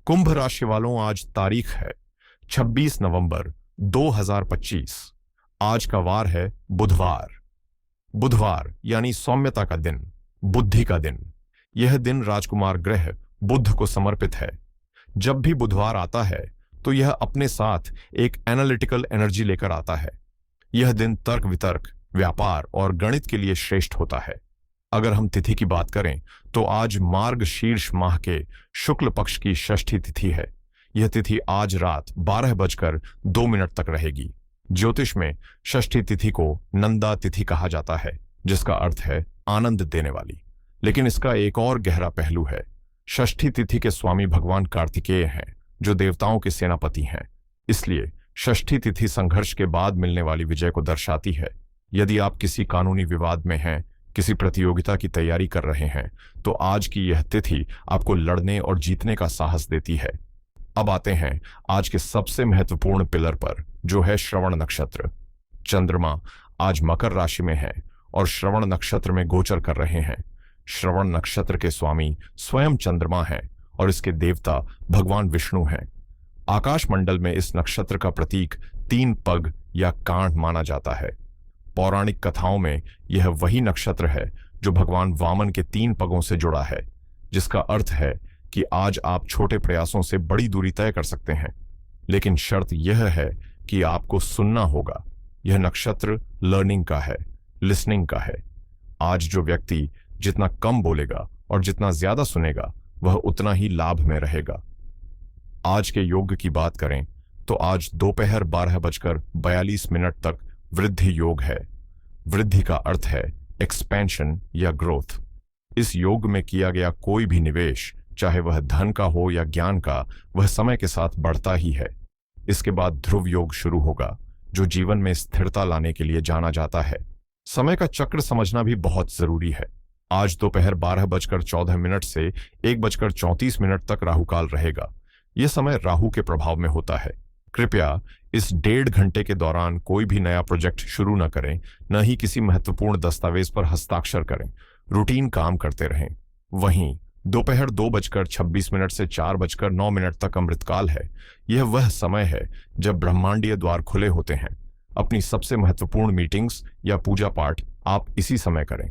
कुंभ राशि वालों, आज तारीख है 26 नवंबर 2025। आज का वार है बुधवार। बुधवार यानी सौम्यता का दिन, बुद्धि का दिन। यह दिन राजकुमार ग्रह बुध को समर्पित है। जब भी बुधवार आता है तो यह अपने साथ एक एनालिटिकल एनर्जी लेकर आता है। यह दिन तर्क वितर्क, व्यापार और गणित के लिए श्रेष्ठ होता है। अगर हम तिथि की बात करें तो आज मार्ग शीर्ष माह के शुक्ल पक्ष की षष्ठी तिथि है। यह तिथि आज रात 12:02 तक रहेगी। ज्योतिष में षष्ठी तिथि को नंदा तिथि कहा जाता है, जिसका अर्थ है आनंद देने वाली। लेकिन इसका एक और गहरा पहलू है। षष्ठी तिथि के स्वामी भगवान कार्तिकेय हैं, जो देवताओं के सेनापति हैं। इसलिए षष्ठी तिथि संघर्ष के बाद मिलने वाली विजय को दर्शाती है। यदि आप किसी कानूनी विवाद में हैं, किसी प्रतियोगिता की तैयारी कर रहे हैं, तो आज की यह तिथि आपको लड़ने और जीतने का साहस देती है। अब आते हैं आज के सबसे महत्वपूर्ण पिलर पर, जो है श्रवण नक्षत्र। चंद्रमा आज मकर राशि में है और श्रवण नक्षत्र में गोचर कर रहे हैं। श्रवण नक्षत्र के स्वामी स्वयं चंद्रमा है और इसके देवता भगवान विष्णु हैं। आकाश मंडल में इस नक्षत्र का प्रतीक 3 पग या कांड माना जाता है। पौराणिक कथाओं में यह वही नक्षत्र है जो भगवान वामन के 3 पगों से जुड़ा है, जिसका अर्थ है कि आज आप छोटे प्रयासों से बड़ी दूरी तय कर सकते हैं। लेकिन शर्त यह है कि आपको सुनना होगा। यह नक्षत्र लर्निंग का है, लिसनिंग का है। आज जो व्यक्ति जितना कम बोलेगा और जितना ज्यादा सुनेगा, वह उतना ही लाभ में रहेगा। आज के योग की बात करें तो आज दोपहर 12:42 तक वृद्धि योग है। वृद्धि का अर्थ है एक्सपेंशन या ग्रोथ। इस योग में किया गया कोई भी निवेश, चाहे वह धन का हो या ज्ञान का, वह समय के साथ बढ़ता ही है। इसके बाद ध्रुव योग शुरू होगा, जो जीवन में स्थिरता लाने के लिए जाना जाता है। समय का चक्र समझना भी बहुत जरूरी है। आज दोपहर 12:14 से 1:34 तक राहुकाल रहेगा। यह समय राहु के प्रभाव में होता है। कृपया इस 1.5 घंटे के दौरान कोई भी नया प्रोजेक्ट शुरू न करें, न ही किसी महत्वपूर्ण दस्तावेज पर हस्ताक्षर करें। रूटीन काम करते रहें। वहीं दोपहर 2:26 से 4:09 तक अमृतकाल है। यह वह समय है जब ब्रह्मांडीय द्वार खुले होते हैं। अपनी सबसे महत्वपूर्ण मीटिंग्स या पूजा पाठ आप इसी समय करें।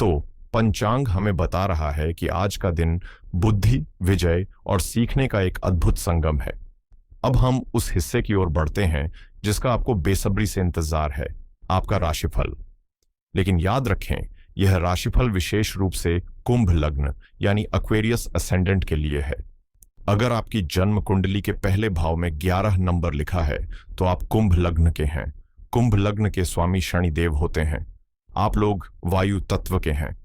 तो पंचांग हमें बता रहा है कि आज का दिन बुद्धि, विजय और सीखने का एक अद्भुत संगम है। अब हम उस हिस्से की ओर बढ़ते हैं जिसका आपको बेसब्री से इंतजार है, आपका राशिफल। लेकिन याद रखें, यह राशिफल विशेष रूप से कुंभ लग्न यानी एक्वेरियस असेंडेंट के लिए है। अगर आपकी जन्म कुंडली के पहले भाव में 11 नंबर लिखा है तो आप कुंभ लग्न के हैं। कुंभ लग्न के स्वामी शनिदेव होते हैं। आप लोग वायु तत्व के हैं।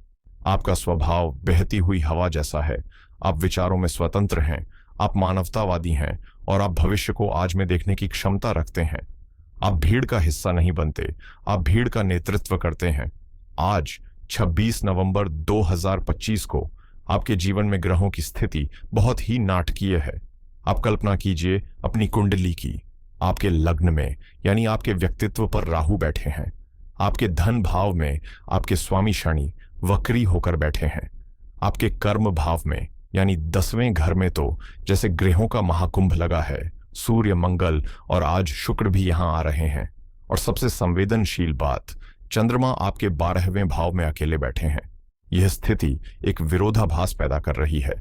आपका स्वभाव बहती हुई हवा जैसा है। आप विचारों में स्वतंत्र हैं। आप मानवतावादी हैं और आप भविष्य को आज में देखने की क्षमता रखते हैं। आप भीड़ का हिस्सा नहीं बनते, आप भीड़ का नेतृत्व करते हैं। आज 26 नवंबर 2025 को आपके जीवन में ग्रहों की स्थिति बहुत ही नाटकीय है। आप कल्पना कीजिए अपनी कुंडली की। आपके लग्न में यानी आपके व्यक्तित्व पर राहु बैठे हैं। आपके धन भाव में आपके स्वामी शनि वक्री होकर बैठे हैं। आपके कर्म भाव में यानी 10वें घर में तो जैसे ग्रहों का महाकुंभ लगा है। सूर्य, मंगल और आज शुक्र भी यहां आ रहे हैं। और सबसे संवेदनशील बात, चंद्रमा आपके 12वें भाव में अकेले बैठे हैं। यह स्थिति एक विरोधाभास पैदा कर रही है।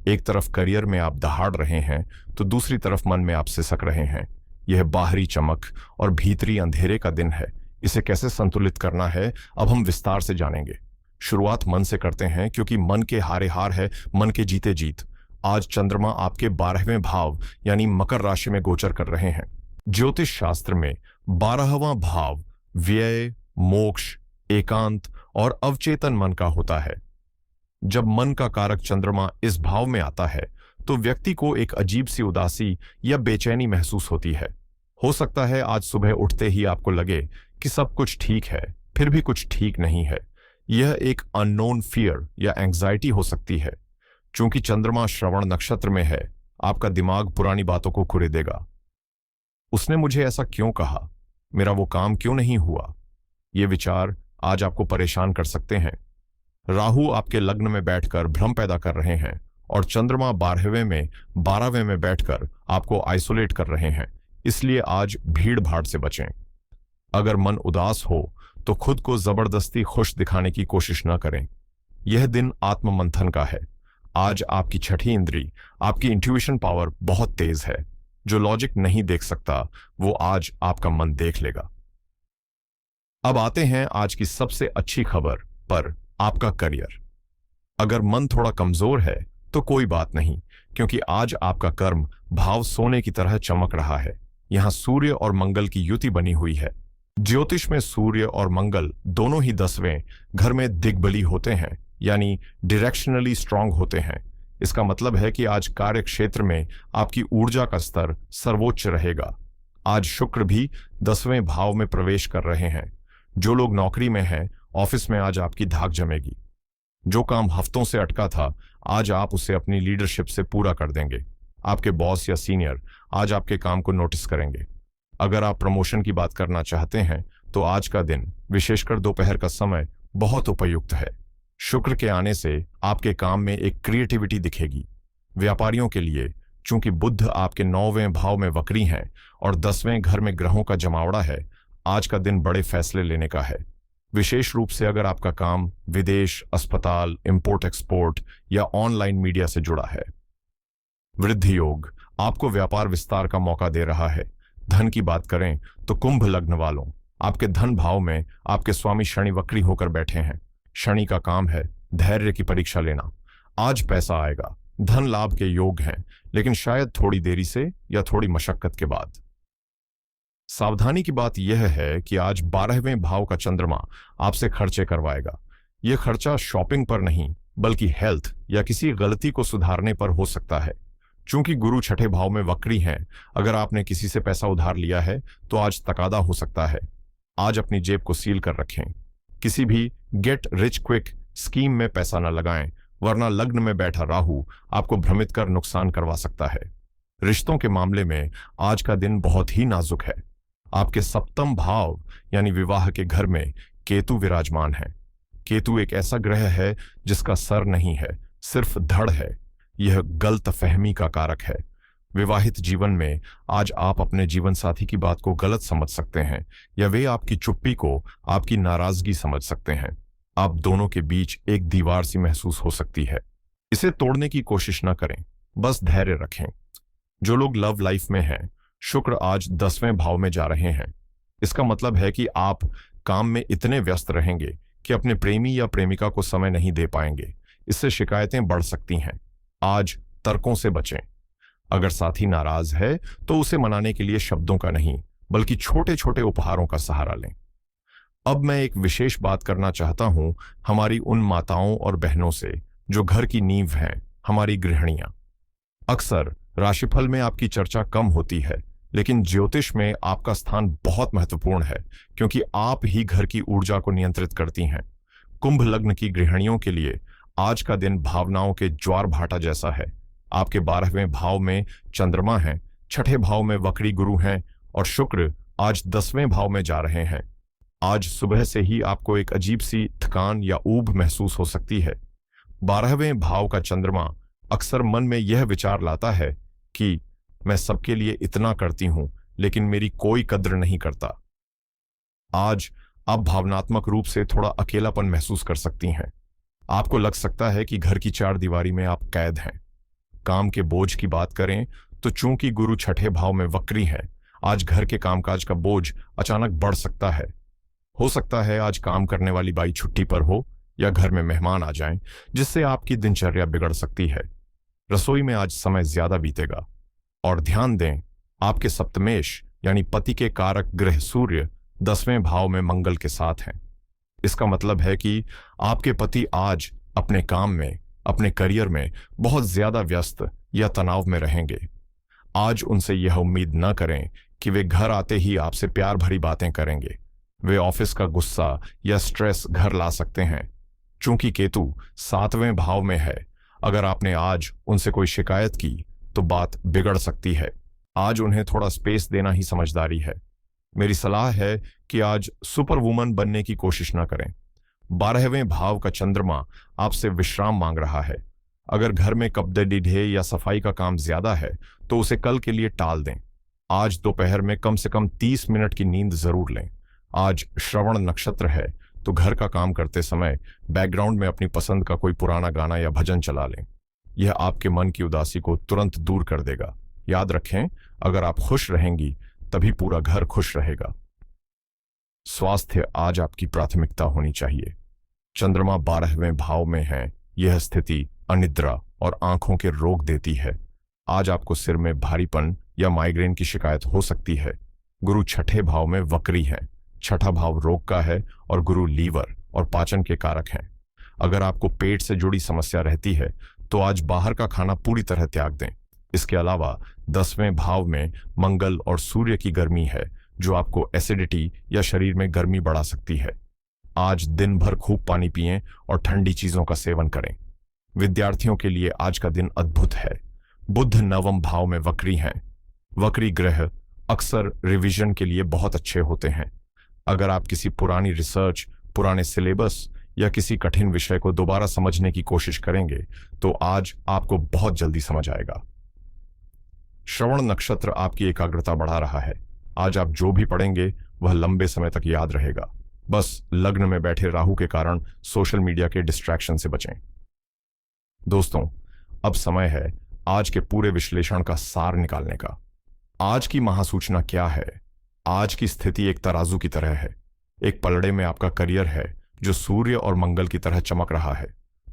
एक तरफ करियर में आप दहाड़ रहे हैं तो दूसरी तरफ मन में आप सिसक रहे हैं। यह बाहरी चमक और भीतरी अंधेरे का दिन है। इसे कैसे संतुलित करना है, अब हम विस्तार से जानेंगे। शुरुआत मन से करते हैं, क्योंकि मन के हारे हार है, मन के जीते जीत। आज चंद्रमा आपके 12वें भाव यानी मकर राशि में गोचर कर रहे हैं। ज्योतिष शास्त्र में 12वां भाव व्यय, मोक्ष, एकांत और अवचेतन मन का होता है। जब मन का कारक चंद्रमा इस भाव में आता है तो व्यक्ति को एक अजीब सी उदासी या बेचैनी महसूस होती है। हो सकता है आज सुबह उठते ही आपको लगे कि सब कुछ ठीक है, फिर भी कुछ ठीक नहीं है। यह एक अननोन फियर या एंग्जाइटी हो सकती है। चूंकि चंद्रमा श्रवण नक्षत्र में है, आपका दिमाग पुरानी बातों को कुरेदेगा। उसने मुझे ऐसा क्यों कहा, मेरा वो काम क्यों नहीं हुआ, ये विचार आज आपको परेशान कर सकते हैं। राहु आपके लग्न में बैठकर भ्रम पैदा कर रहे हैं और चंद्रमा 12वें में 12वें में बैठकर आपको आइसोलेट कर रहे हैं, इसलिए आज भीड़ भाड़ से बचें। अगर मन उदास हो तो खुद को जबरदस्ती खुश दिखाने की कोशिश न करें। यह दिन आत्ममंथन का है। आज आपकी छठी इंद्री, आपकी इंट्यूशन पावर बहुत तेज है। जो लॉजिक नहीं देख सकता वो आज आपका मन देख लेगा। अब आते हैं आज की सबसे अच्छी खबर पर, आपका करियर। अगर मन थोड़ा कमजोर है तो कोई बात नहीं, क्योंकि आज आपका कर्म भाव सोने की तरह चमक रहा है। यहां सूर्य और मंगल की युति बनी हुई है। ज्योतिष में सूर्य और मंगल दोनों ही 10वें घर में दिग्बली होते हैं, यानी डायरेक्शनली स्ट्रांग होते हैं। इसका मतलब है कि आज कार्य क्षेत्र में आपकी ऊर्जा का स्तर सर्वोच्च रहेगा। आज शुक्र भी 10वें भाव में प्रवेश कर रहे हैं। जो लोग नौकरी में हैं, ऑफिस में आज आपकी धाक जमेगी। जो काम हफ्तों से अटका था, आज आप उसे अपनी लीडरशिप से पूरा कर देंगे। आपके बॉस या सीनियर आज आपके काम को नोटिस करेंगे। अगर आप प्रमोशन की बात करना चाहते हैं तो आज का दिन, विशेषकर दोपहर का समय, बहुत उपयुक्त है। शुक्र के आने से आपके काम में एक क्रिएटिविटी दिखेगी। व्यापारियों के लिए, चूंकि बुध आपके 9वें भाव में वक्री हैं और 10वें घर में ग्रहों का जमावड़ा है, आज का दिन बड़े फैसले लेने का है। विशेष रूप से अगर आपका काम विदेश, अस्पताल, इंपोर्ट एक्सपोर्ट या ऑनलाइन मीडिया से जुड़ा है। वृद्धि योग आपको व्यापार विस्तार का मौका दे रहा है। धन की बात करें तो कुंभ लग्न वालों, आपके धन भाव में आपके स्वामी शनि वक्री होकर बैठे हैं। शनि का काम है धैर्य की परीक्षा लेना। आज पैसा आएगा, धन लाभ के योग हैं, लेकिन शायद थोड़ी देरी से या थोड़ी मशक्कत के बाद। सावधानी की बात यह है कि आज 12वें भाव का चंद्रमा आपसे खर्चे करवाएगा। यह खर्चा शॉपिंग पर नहीं, बल्कि हेल्थ या किसी गलती को सुधारने पर हो सकता है। चूंकि गुरु छठे भाव में वक्री हैं, अगर आपने किसी से पैसा उधार लिया है तो आज तकादा हो सकता है। आज अपनी जेब को सील कर रखें। किसी भी गेट रिच क्विक स्कीम में पैसा न लगाएं, वरना लग्न में बैठा राहु आपको भ्रमित कर नुकसान करवा सकता है। रिश्तों के मामले में आज का दिन बहुत ही नाजुक है। आपके 7वें भाव यानी विवाह के घर में केतु विराजमान है। केतु एक ऐसा ग्रह है जिसका सर नहीं है, सिर्फ धड़ है। यह गलतफहमी का कारक है। विवाहित जीवन में आज आप अपने जीवन साथी की बात को गलत समझ सकते हैं, या वे आपकी चुप्पी को आपकी नाराजगी समझ सकते हैं। आप दोनों के बीच एक दीवार सी महसूस हो सकती है। इसे तोड़ने की कोशिश न करें, बस धैर्य रखें। जो लोग लव लाइफ में हैं, शुक्र आज 10वें भाव में जा रहे हैं। इसका मतलब है कि आप काम में इतने व्यस्त रहेंगे कि अपने प्रेमी या प्रेमिका को समय नहीं दे पाएंगे। इससे शिकायतें बढ़ सकती हैं। आज तर्कों से बचें। अगर साथी नाराज है तो उसे मनाने के लिए शब्दों का नहीं, बल्कि छोटे छोटे उपहारों का सहारा लें। अब मैं एक विशेष बात करना चाहता हूं हमारी उन माताओं और बहनों से जो घर की नींव हैं, हमारी गृहिणियां। अक्सर राशिफल में आपकी चर्चा कम होती है, लेकिन ज्योतिष में आपका स्थान बहुत महत्वपूर्ण है, क्योंकि आप ही घर की ऊर्जा को नियंत्रित करती हैं। कुंभ लग्न की गृहिणियों के लिए आज का दिन भावनाओं के ज्वार भाटा जैसा है। आपके 12वें भाव में चंद्रमा है, छठे भाव में वक्री गुरु हैं और शुक्र आज 10वें भाव में जा रहे हैं। आज सुबह से ही आपको एक अजीब सी थकान या ऊब महसूस हो सकती है। 12वें भाव का चंद्रमा अक्सर मन में यह विचार लाता है कि मैं सबके लिए इतना करती हूं, लेकिन मेरी कोई कद्र नहीं करता। आज आप भावनात्मक रूप से थोड़ा अकेलापन महसूस कर सकती हैं। आपको लग सकता है कि घर की चार दीवारी में आप कैद हैं। काम के बोझ की बात करें तो चूंकि गुरु छठे भाव में वक्री है, आज घर के कामकाज का बोझ अचानक बढ़ सकता है। हो सकता है आज काम करने वाली बाई छुट्टी पर हो या घर में मेहमान आ जाएं, जिससे आपकी दिनचर्या बिगड़ सकती है। रसोई में आज समय ज्यादा बीतेगा। और ध्यान दें, आपके सप्तमेश यानी पति के कारक ग्रह सूर्य 10वें भाव में मंगल के साथ हैं। इसका मतलब है कि आपके पति आज अपने काम में, अपने करियर में बहुत ज्यादा व्यस्त या तनाव में रहेंगे। आज उनसे यह उम्मीद न करें कि वे घर आते ही आपसे प्यार भरी बातें करेंगे। वे ऑफिस का गुस्सा या स्ट्रेस घर ला सकते हैं। चूंकि केतु 7वें भाव में है, अगर आपने आज उनसे कोई शिकायत की तो बात बिगड़ सकती है। आज उन्हें थोड़ा स्पेस देना ही समझदारी है। मेरी सलाह है कि आज सुपर वुमन बनने की कोशिश ना करें। 12वें भाव का चंद्रमा आपसे विश्राम मांग रहा है। अगर घर में कपड़े ढीले या सफाई का काम ज्यादा है तो उसे कल के लिए टाल दें। आज दोपहर में कम से कम 30 मिनट की नींद जरूर लें। आज श्रवण नक्षत्र है तो घर का काम करते समय बैकग्राउंड में अपनी पसंद का कोई पुराना गाना या भजन चला लें। यह आपके मन की उदासी को तुरंत दूर कर देगा। याद रखें, अगर आप खुश रहेंगी तभी पूरा घर खुश रहेगा। स्वास्थ्य आज आपकी प्राथमिकता होनी चाहिए। चंद्रमा 12वें भाव में है। यह स्थिति अनिद्रा और आंखों के रोग देती है। आज आपको सिर में भारीपन या माइग्रेन की शिकायत हो सकती है। गुरु छठे भाव में वक्री है। छठा भाव रोग का है और गुरु लीवर और पाचन के कारक हैं। अगर आपको पेट से जुड़ी समस्या रहती है तो आज बाहर का खाना पूरी तरह त्याग दें। इसके अलावा 10वें भाव में मंगल और सूर्य की गर्मी है जो आपको एसिडिटी या शरीर में गर्मी बढ़ा सकती है। आज दिन भर खूब पानी पिएं और ठंडी चीजों का सेवन करें। विद्यार्थियों के लिए आज का दिन अद्भुत है। बुध 9वें भाव में वक्री हैं। वक्री ग्रह अक्सर रिवीजन के लिए बहुत अच्छे होते हैं। अगर आप किसी पुरानी रिसर्च, पुराने सिलेबस या किसी कठिन विषय को दोबारा समझने की कोशिश करेंगे तो आज आपको बहुत जल्दी समझ आएगा। श्रवण नक्षत्र आपकी एकाग्रता बढ़ा रहा है। आज आप जो भी पढ़ेंगे वह लंबे समय तक याद रहेगा। बस लग्न में बैठे राहु के कारण सोशल मीडिया के डिस्ट्रैक्शन से बचें। दोस्तों, अब समय है आज के पूरे विश्लेषण का सार निकालने का। आज की महासूचना क्या है? आज की स्थिति एक तराजू की तरह है। एक पलड़े में आपका करियर है जो सूर्य और मंगल की तरह चमक रहा है।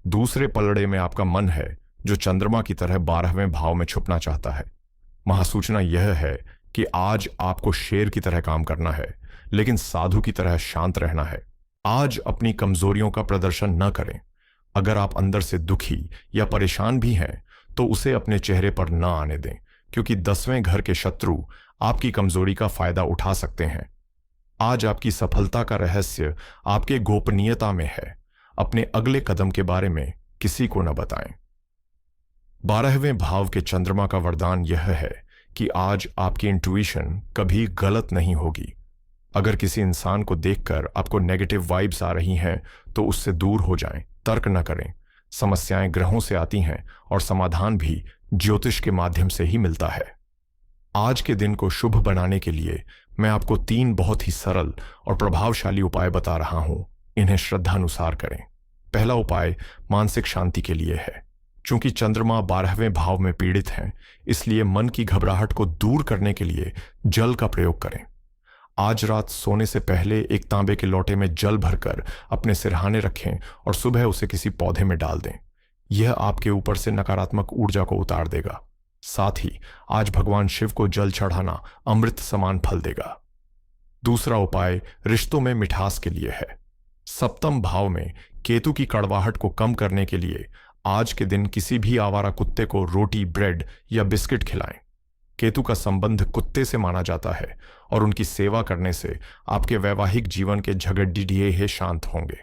दूसरे पलड़े में आपका मन है जो चंद्रमा की तरह 12वें भाव में छुपना चाहता है। महासूचना यह है कि आज आपको शेर की तरह काम करना है लेकिन साधु की तरह शांत रहना है। आज अपनी कमजोरियों का प्रदर्शन न करें। अगर आप अंदर से दुखी या परेशान भी हैं तो उसे अपने चेहरे पर न आने दें, क्योंकि 10वें घर के शत्रु आपकी कमजोरी का फायदा उठा सकते हैं। आज आपकी सफलता का रहस्य आपके गोपनीयता में है। अपने अगले कदम के बारे में किसी को न बताएं। 12वें भाव के चंद्रमा का वरदान यह है कि आज आपकी इंट्यूशन कभी गलत नहीं होगी। अगर किसी इंसान को देखकर आपको नेगेटिव वाइब्स आ रही हैं तो उससे दूर हो जाएं, तर्क न करें। समस्याएं ग्रहों से आती हैं और समाधान भी ज्योतिष के माध्यम से ही मिलता है। आज के दिन को शुभ बनाने के लिए मैं आपको 3 बहुत ही सरल और प्रभावशाली उपाय बता रहा हूं। इन्हें श्रद्धानुसार करें। पहला उपाय मानसिक शांति के लिए है। चूंकि चंद्रमा 12वें भाव में पीड़ित हैं, इसलिए मन की घबराहट को दूर करने के लिए जल का प्रयोग करें। आज रात सोने से पहले एक तांबे के लोटे में जल भरकर अपने सिरहाने रखें और सुबह उसे किसी पौधे में डाल दें। यह आपके ऊपर से नकारात्मक ऊर्जा को उतार देगा। साथ ही आज भगवान शिव को जल चढ़ाना अमृत समान फल देगा। दूसरा उपाय रिश्तों में मिठास के लिए है। 7वें भाव में केतु की कड़वाहट को कम करने के लिए आज के दिन किसी भी आवारा कुत्ते को रोटी, ब्रेड या बिस्किट खिलाएं। केतु का संबंध कुत्ते से माना जाता है और उनकी सेवा करने से आपके वैवाहिक जीवन के झगड़िए शांत होंगे।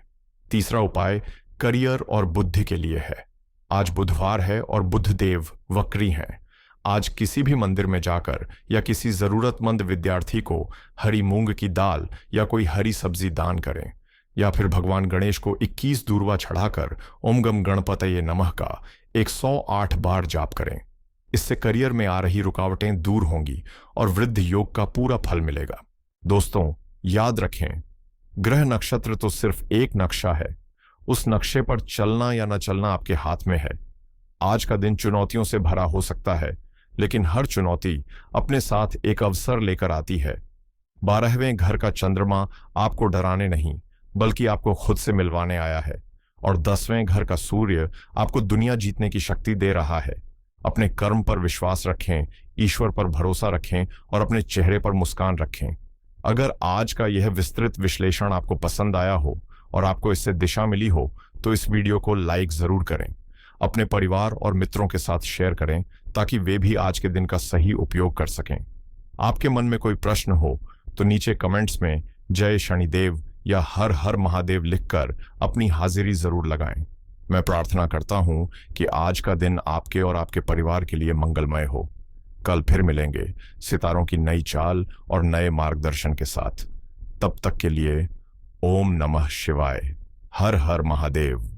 तीसरा उपाय करियर और बुद्धि के लिए है। आज बुधवार है और बुध देव वक्री हैं। आज किसी भी मंदिर में जाकर या किसी जरूरतमंद विद्यार्थी को हरी मूंग की दाल या कोई हरी सब्जी दान करें, या फिर भगवान गणेश को 21 दूर्वा चढ़ाकर ओम गम गणपतये नमः का 108 बार जाप करें। इससे करियर में आ रही रुकावटें दूर होंगी और वृद्ध योग का पूरा फल मिलेगा। दोस्तों, याद रखें, ग्रह नक्षत्र तो सिर्फ एक नक्शा है। उस नक्शे पर चलना या न चलना आपके हाथ में है। आज का दिन चुनौतियों से भरा हो सकता है, लेकिन हर चुनौती अपने साथ एक अवसर लेकर आती है। 12वें घर का चंद्रमा आपको डराने नहीं बल्कि आपको खुद से मिलवाने आया है, और 10वें घर का सूर्य आपको दुनिया जीतने की शक्ति दे रहा है। अपने कर्म पर विश्वास रखें, ईश्वर पर भरोसा रखें और अपने चेहरे पर मुस्कान रखें। अगर आज का यह विस्तृत विश्लेषण आपको पसंद आया हो और आपको इससे दिशा मिली हो तो इस वीडियो को लाइक जरूर करें। अपने परिवार और मित्रों के साथ शेयर करें ताकि वे भी आज के दिन का सही उपयोग कर सकें। आपके मन में कोई प्रश्न हो तो नीचे कमेंट्स में जय शनिदेव या हर हर महादेव लिखकर अपनी हाजिरी जरूर लगाएं। मैं प्रार्थना करता हूं कि आज का दिन आपके और आपके परिवार के लिए मंगलमय हो। कल फिर मिलेंगे सितारों की नई चाल और नए मार्गदर्शन के साथ। तब तक के लिए ओम नमः शिवाय, हर हर महादेव।